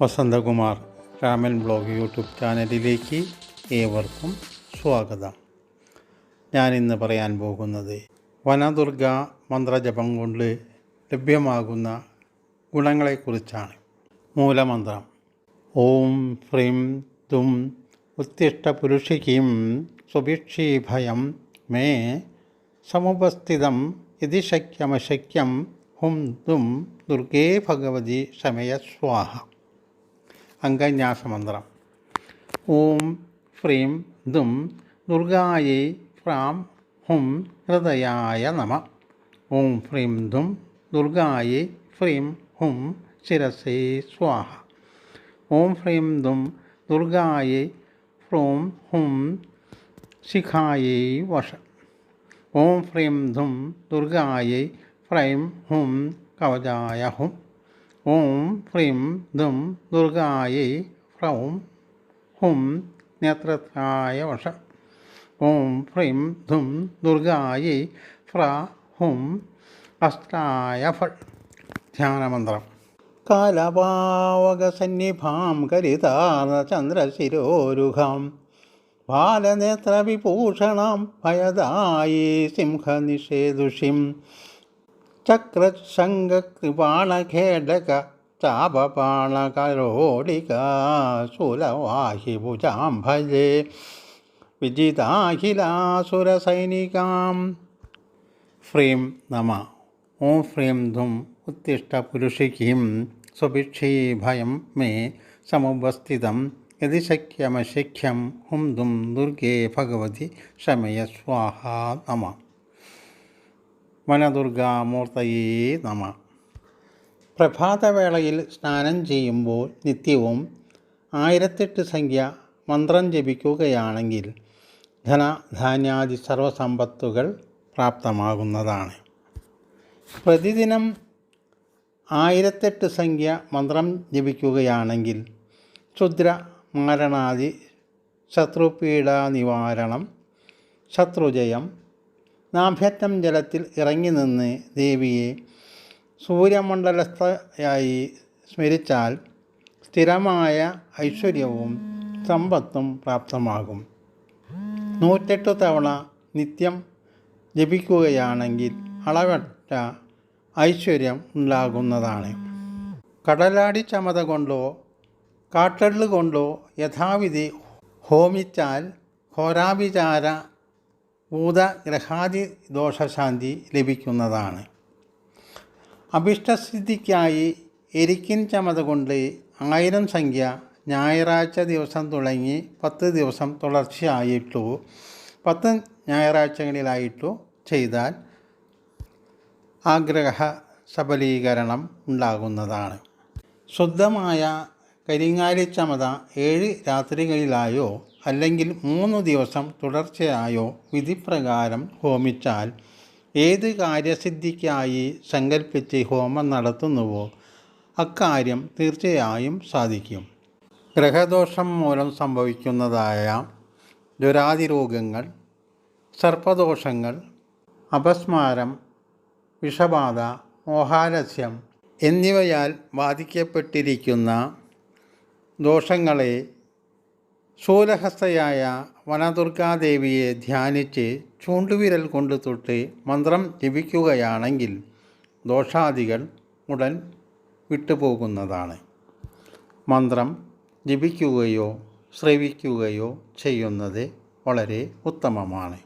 Vasanthakumar Raman blog YouTube ചാനലിലേക്ക് ഏവർക്കും സ്വാഗതം. ഞാനിന്ന് പറയാൻ പോകുന്നത് വനദുർഗ മന്ത്രജപം കൊണ്ട് ലഭ്യമാകുന്ന ഗുണങ്ങളെക്കുറിച്ചാണ്. മൂലമന്ത്രം: ഓം ഫ്രീം തും ഉത്തിഷ്ഠപുരുഷികീം സുഭിക്ഷീഭയം മേ സമുപസ്ഥിതം യതി ശക്യമശക്യം ഹും തും ദുർഗേ ഭഗവതി ശമയ സ്വാഹ. അംഗന്യാസമന്ത്രം: ഓം ഫ്രീം ദും ദുർഗായൈ ഫ്രാം ഹും ഹൃദയായ നമ. ഓം ഫ്രീം ദും ദുർഗായൈ ഫ്രീം ഹും ശിരസേ സ്വാഹ. ഓം ഫ്രീം ദും ദുർഗായൈ ഫ്രൂം ഹും ശിഖായൈ വഷ. ഓം ഫ്രീം ദും ദുർഗായൈ ഫ്രൈം ഹും കവചായ ഹും. ഓം ഫ്രീം ദും ദുർഗായൈ ഫ്രൗം ഹും നേത്രത്രായ വഷ. ഓം ഫ്രീം ദും ദുർഗായൈ ഫ്ര ഹും അസ്ത്രായ ഫൾ. ധ്യാനമന്ത്രം: കാലപാവകസന്നിഭാം കരിതാർചന്ദ്രശിരോരുഹാം ബാലനേത്രവിഭൂഷണാം ഭയദായീ സിംഹനിഷേദുഷിം ചക്രശങ്കകൃപാണഖേടക ചാപപാണകരോളികാ ശൂലവാഹിഭുജാം ഭജേ വിജിതാഖിലാസുരസൈനികാം. ഫ്രീം നമ. ഓം ഫ്രീം ധും ഉത്തിഷ്ഠപുരുഷികീം സുഭിക്ഷീഭയം മേ സമുപസ്ഥിതം യതി ശക്യമശക്യം ഹും ദും ദുർഗേ ഭഗവതി ശമയ സ്വാഹ നമ. വനദുർഗാമൂർത്തയേ നമ. പ്രഭാതവേളയിൽ സ്നാനം ചെയ്യുമ്പോൾ നിത്യവും 1008 സംഖ്യ മന്ത്രം ജപിക്കുകയാണെങ്കിൽ ധനധാന്യാദി സർവസമ്പത്തുകൾ പ്രാപ്തമാകുന്നതാണ്. പ്രതിദിനം 1008 സംഖ്യ മന്ത്രം ജപിക്കുകയാണെങ്കിൽ ക്ഷുദ്ര മാരണാദി ശത്രുപീഡാ നിവാരണം, ശത്രുജയം, നാഭ്യറ്റം ജലത്തിൽ ഇറങ്ങി നിന്ന് ദേവിയെ സൂര്യമണ്ഡലസ്ഥയായി സ്മരിച്ചാൽ സ്ഥിരമായ ഐശ്വര്യവും സമ്പത്തും പ്രാപ്തമാകും. 108 തവണ നിത്യം ജപിക്കുകയാണെങ്കിൽ അളവറ്റ ഐശ്വര്യം ഉണ്ടാകുന്നതാണ്. കടലാടി ചമത കൊണ്ടോ കാട്ടെള്ള് കൊണ്ടോ യഥാവിധി ഹോമിച്ചാൽ ഘോരാഭിചാര ഭൂതഗ്രഹാദി ദോഷശാന്തി ലഭിക്കുന്നതാണ്. അഭിഷ്ടസിദ്ധിക്കായി എരിക്കിൻ ചമത കൊണ്ട് 1000 സംഖ്യ ഞായറാഴ്ച ദിവസം തുടങ്ങി 10 ദിവസം തുടർച്ചയായിട്ടോ 10 ഞായറാഴ്ചകളിലായിട്ടോ ചെയ്താൽ ആഗ്രഹ സബലീകരണം ഉണ്ടാകുന്നതാണ്. ശുദ്ധമായ കരിങ്ങാലിച്ചമത 7 രാത്രികളിലായോ അല്ലെങ്കിൽ 3 ദിവസം തുടർച്ചയായോ വിധിപ്രകാരം ഹോമിച്ചാൽ ഏത് കാര്യസിദ്ധിക്കായി സങ്കല്പിച്ച് ഹോമം നടത്തുന്നുവോ അക്കാര്യം തീർച്ചയായും സാധിക്കും. ഗ്രഹദോഷം മൂലം സംഭവിക്കുന്നതായ ജ്വരാതിരോഗങ്ങൾ, സർപ്പദോഷങ്ങൾ, അപസ്മാരം, വിഷബാധ, മോഹാലസ്യം എന്നിവയാൽ ബാധിക്കപ്പെട്ടിരിക്കുന്ന ദോഷങ്ങളെ ശൂലഹസ്തയായ വനദുർഗാദേവിയെ ധ്യാനിച്ച് ചൂണ്ടുവിരൽ കൊണ്ട് തൊട്ട് മന്ത്രം ജപിക്കുകയാണെങ്കിൽ ദോഷാദികൾ ഉടൻ വിട്ടുപോകുന്നതാണ്. മന്ത്രം ജപിക്കുകയോ ശ്രവിക്കുകയോ ചെയ്യുന്നത് വളരെ ഉത്തമമാണ്.